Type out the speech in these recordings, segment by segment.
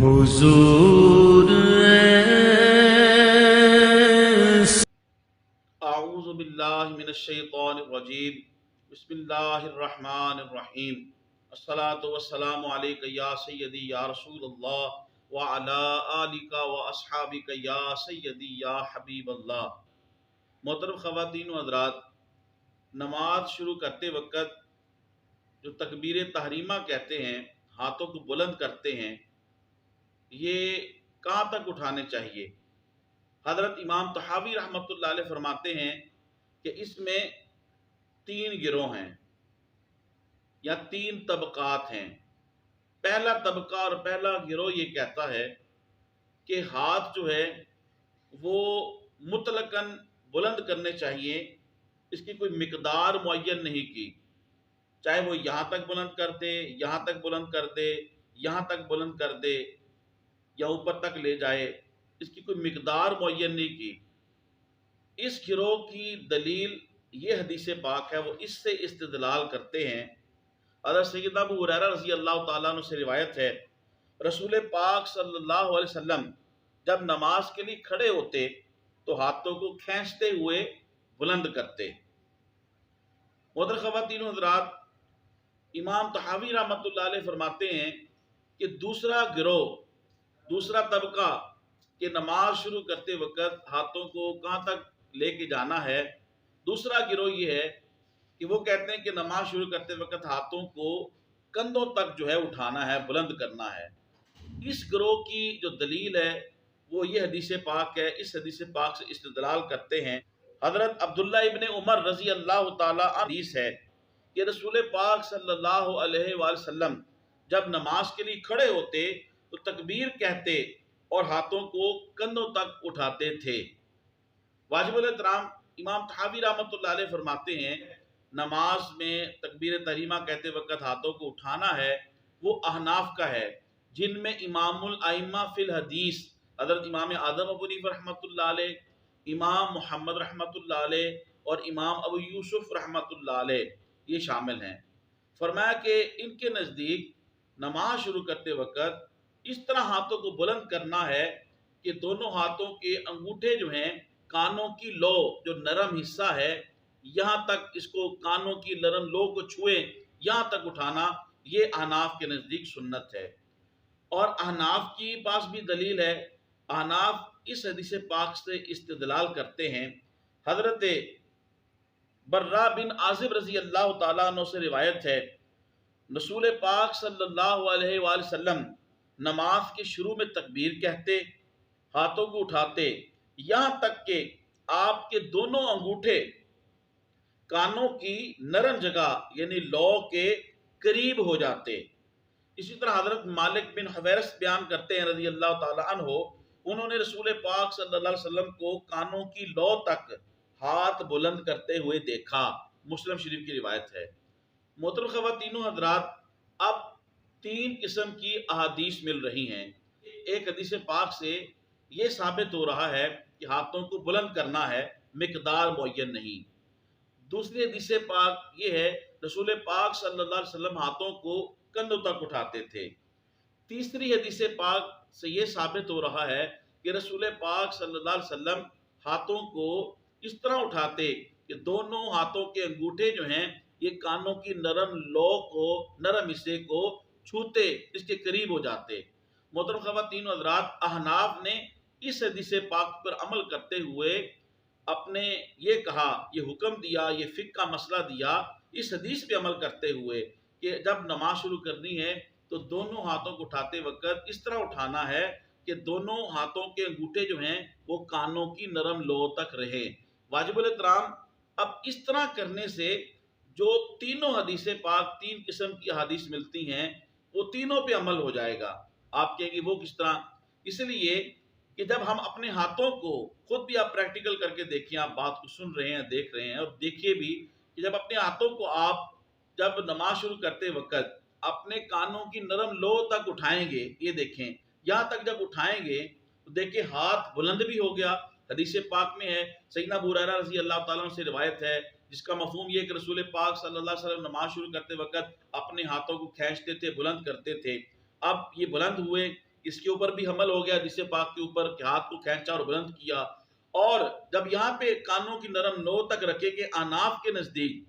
حضور اعوذ باللہ من الشیطان الرجیم بسم اللہ الرحمن الرحیم الصلاۃ والسلام علیک یا سیدی یا رسول اللہ وعلی آلک واصحابک یا سیدی یا حبیب اللہ۔ محترم خواتین و حضرات، نماز شروع کرتے وقت جو تکبیریں تحریمہ کہتے ہیں، ہاتھوں کو بلند کرتے ہیں، یہ کہاں تک اٹھانے چاہیے؟ حضرت امام طحاوی رحمۃ اللہ علیہ فرماتے ہیں کہ اس میں 3 گروہ ہیں یا 3 طبقات ہیں۔ پہلا طبقہ اور پہلا گروہ یہ کہتا ہے کہ ہاتھ جو ہے وہ مطلقاً بلند کرنے چاہیے، اس کی کوئی مقدار معین نہیں کی، چاہے وہ یہاں تک بلند کر دے، یہاں تک بلند کر دے، یہاں تک بلند کر دے یا اوپر تک لے جائے، اس کی کوئی مقدار معین نہیں کی۔ اس گروہ کی دلیل یہ حدیث پاک ہے، وہ اس سے استدلال کرتے ہیں۔ حضرت سیدنا ابو ہریرہ رضی اللہ تعالیٰ عنہ سے روایت ہے، رسول پاک صلی اللہ علیہ وسلم جب نماز کے لیے کھڑے ہوتے تو ہاتھوں کو کھینچتے ہوئے بلند کرتے۔ محترم خواتین و حضرات، امام طحاوی رحمۃ اللہ علیہ فرماتے ہیں کہ دوسرا گروہ، دوسرا طبقہ کہ نماز شروع کرتے وقت ہاتھوں کو کہاں تک لے کے جانا ہے، دوسرا گروہ یہ ہے کہ وہ کہتے ہیں کہ نماز شروع کرتے وقت ہاتھوں کو کندھوں تک جو ہے اٹھانا ہے، بلند کرنا ہے۔ اس گروہ کی جو دلیل ہے وہ یہ حدیث پاک ہے، اس حدیث پاک سے استدلال کرتے ہیں۔ حضرت عبداللہ ابن عمر رضی اللہ تعالیٰ عنہ حدیث ہے کہ رسول پاک صلی اللہ علیہ وآلہ وسلم جب نماز کے لیے کھڑے ہوتے تو تکبیر کہتے اور ہاتھوں کو کندھوں تک اٹھاتے تھے۔ واجب الاحترام امام طحاوی رحمۃ اللہ علیہ فرماتے ہیں نماز میں تکبیر تحریمہ کہتے وقت ہاتھوں کو اٹھانا ہے وہ احناف کا ہے، جن میں امام الائمہ فی الحدیث حضرت امام اعظم ابو حنیفہ رحمۃ اللہ علیہ، امام محمد رحمۃ اللہ علیہ اور امام ابو یوسف رحمۃ اللہ علیہ یہ شامل ہیں۔ فرمایا کہ ان کے نزدیک نماز شروع کرتے وقت اس طرح ہاتھوں کو بلند کرنا ہے کہ دونوں ہاتھوں کے انگوٹھے جو ہیں کانوں کی لو جو نرم حصہ ہے یہاں تک، اس کو کانوں کی نرم لو کو چھوئے، یہاں تک اٹھانا، یہ احناف کے نزدیک سنت ہے۔ اور احناف کی پاس بھی دلیل ہے، احناف اس حدیث پاک سے استدلال کرتے ہیں۔ حضرت برہ بن عازب رضی اللہ تعالیٰ عنہ سے روایت ہے، رسول پاک صلی اللہ علیہ وآلہ وسلم نماز کے شروع میں تکبیر کہتے، ہاتھوں کو اٹھاتے، یہاں تک کہ آپ کے دونوں انگوٹھے کانوں کی نرم جگہ یعنی لو کے قریب ہو جاتے۔ اسی طرح حضرت مالک بن حویرث بیان کرتے ہیں رضی اللہ تعالیٰ عنہ، انہوں نے رسول پاک صلی اللہ علیہ وسلم کو کانوں کی لو تک ہاتھ بلند کرتے ہوئے دیکھا، مسلم شریف کی روایت ہے۔ محترم خواتین و حضرات، اب 3 قسم کی احادیث مل رہی ہیں۔ ایک حدیث پاک سے یہ ثابت ہو رہا ہے کہ ہاتھوں کو بلند کرنا ہے، مقدار معین نہیں۔ دوسری حدیث پاک یہ ہے رسول پاک صلی اللہ علیہ وسلم ہاتھوں کو کندھوں تک اٹھاتے تھے۔ تیسری حدیث پاک سے یہ ثابت ہو رہا ہے کہ رسول پاک صلی اللہ علیہ وسلم ہاتھوں کو اس طرح اٹھاتے کہ دونوں ہاتھوں کے انگوٹھے جو ہیں یہ کانوں کی نرم لو کو، نرم حصے کو چھوتے، اس کے قریب ہو جاتے۔ محترم خواتین و حضرات، احناف نے اس حدیث پاک پر عمل کرتے ہوئے اپنے یہ کہا، یہ حکم دیا، یہ فقہ کا مسئلہ دیا اس حدیث پہ عمل کرتے ہوئے کہ جب نماز شروع کرنی ہے تو دونوں ہاتھوں کو اٹھاتے وقت اس طرح اٹھانا ہے کہ دونوں ہاتھوں کے انگوٹھے جو ہیں وہ کانوں کی نرم لو تک رہیں۔ واجب الاحترام، اب اس طرح کرنے سے جو تینوں حدیث پاک، 3 قسم کی حدیث ملتی ہیں، وہ تینوں پہ عمل ہو جائے گا۔ آپ کہیں گے وہ کس طرح؟ اس لیے کہ جب ہم اپنے ہاتھوں کو، خود بھی آپ پریکٹیکل کر کے دیکھیں، آپ بات کو سن رہے ہیں، دیکھ رہے ہیں، اور دیکھیے بھی کہ جب اپنے ہاتھوں کو آپ جب نماز شروع کرتے وقت اپنے کانوں کی نرم لو تک اٹھائیں گے، یہ دیکھیں یہاں تک جب اٹھائیں گے تو دیکھیں ہاتھ بلند بھی ہو گیا۔ حدیث پاک میں ہے، سیدنا ابو ہریرہ رضی اللہ تعالیٰ عنہ سے روایت ہے، جس کا مفہوم یہ ہے کہ رسول پاک صلی اللہ علیہ وسلم نماز شروع کرتے وقت اپنے ہاتھوں کو کھینچتے تھے، بلند کرتے تھے۔ اب یہ بلند ہوئے، اس کے اوپر بھی حمل ہو گیا حدیث پاک کے اوپر کہ ہاتھ کو کھینچا اور بلند کیا. اور جب یہاں پہ کانوں کی نرم نو تک رکھے کہ اعناف کے نزدیک،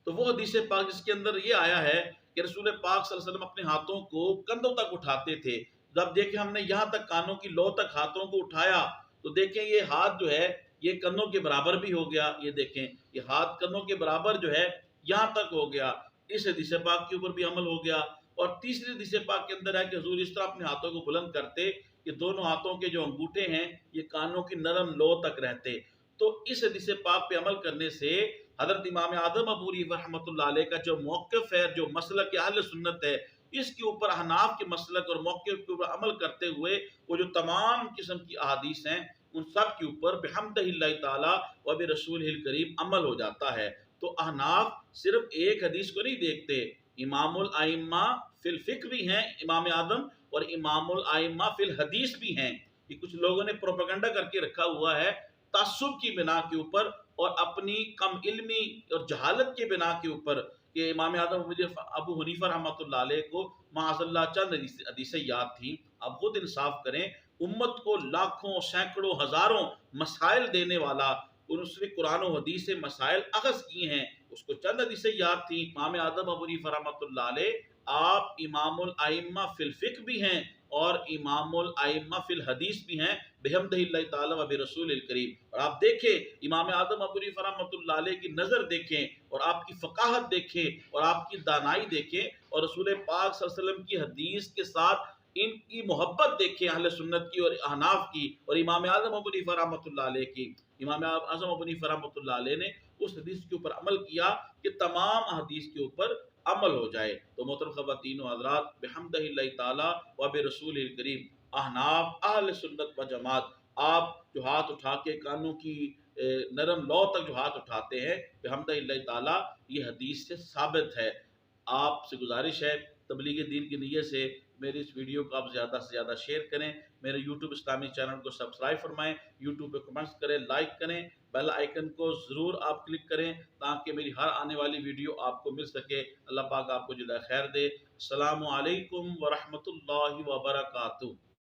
تو وہ حدیث پاک جس کے اندر یہ آیا ہے کہ رسول پاک صلی اللہ علیہ وسلم اپنے ہاتھوں کو کندھوں تک اٹھاتے تھے. جب دیکھیں ہم نے یہاں تک کانوں کی لو تک ہاتھوں کو اٹھایا تو دیکھیں یہ ہاتھ جو ہے یہ کندھوں کے برابر بھی ہو گیا. یہ دیکھیں یہ ہاتھ کندھوں کے برابر جو ہے یہاں تک ہو گیا. اس حدیث پاک کے اوپر بھی عمل ہو گیا. اور تیسری حدیث پاک کے اندر ہے کہ حضور اس طرح اپنے ہاتھوں کو بلند کرتے کہ دونوں ہاتھوں کے جو انگوٹھے ہیں یہ کانوں کی نرم لو تک رہتے. تو اس حدیث پاک پہ عمل کرنے سے حضرت امام اعظم ابو حنیفہ رحمۃ اللہ علیہ کا جو موقف ہے، جو مسلک اہل سنت ہے، اس کے اوپر احناف کے مسلک اور موقف کے اوپر عمل کرتے ہوئے وہ جو تمام قسم کی احادیث ہیں ان سب کے اوپر بحمدہ اللہ تعالی و برسولہ الکریم عمل ہو جاتا ہے. تو احناف صرف ایک حدیث کو نہیں دیکھتے، امام الائمہ فی الفقہ بھی ہیں امام اعظم، اور امام الائمہ فی الحدیث بھی ہیں. یہ کچھ لوگوں نے پروپیگنڈا کر کے رکھا ہوا ہے تعصب کی بنا کے اوپر اور اپنی کم علمی اور جہالت کے بنا کے اوپر کہ امام اعظم ابو حنیفہ رحمۃ اللہ علیہ کو معاذ اللہ چند حدیثیں یاد تھیں. اب خود انصاف کریں، امت کو لاکھوں سینکڑوں ہزاروں مسائل دینے والا، اس نے قرآن و حدیث سے مسائل اخذ کیے ہیں، اس کو چند حدیثیں یاد تھیں. امام اعظم ابو حنیفہ رحمۃ اللہ علیہ آپ امام الائمہ فی الفقہ بھی ہیں اور امام الائمہ فی الحدیث بھی ہیں بحمدہ اللہ تعالی و برسول الکریم. اور آپ دیکھیں امام اعظم ابو حنیفہ رحمۃ اللہ علیہ کی نظر دیکھیں اور آپ کی فقاہت دیکھیں اور آپ کی دانائی دیکھیں اور رسول پاک صلی اللہ علیہ وسلم کی حدیث کے ساتھ ان کی محبت دیکھیں اہل سنت کی اور احناف کی اور امام اعظم ابو حنیفہ رحمۃ اللہ علیہ کی. امام اعظم ابو حنیفہ رحمۃ اللہ علیہ نے اس حدیث کے اوپر عمل کیا کہ تمام احادیث کے اوپر عمل ہو جائے. تو محترم خواتین و حضرات، بحمدہ اللہ تعالی و برسول الکریم احناف اہل سنت و جماعت، آپ جو ہاتھ اٹھا کے کانوں کی نرم لو تک جو ہاتھ اٹھاتے ہیں بحمدہ اللہ تعالی، یہ حدیث سے ثابت ہے. آپ سے گزارش ہے تبلیغ دین کی نیت سے میری اس ویڈیو کو آپ زیادہ سے زیادہ شیئر کریں، میرے یوٹیوب اسلامی چینل کو سبسکرائب فرمائیں، یوٹیوب پہ کمنٹس کریں، لائک کریں، بیل آئیکن کو ضرور آپ کلک کریں تاکہ میری ہر آنے والی ویڈیو آپ کو مل سکے. اللہ پاک آپ کو جزائے خیر دے. السلام علیکم ورحمۃ اللہ وبرکاتہ.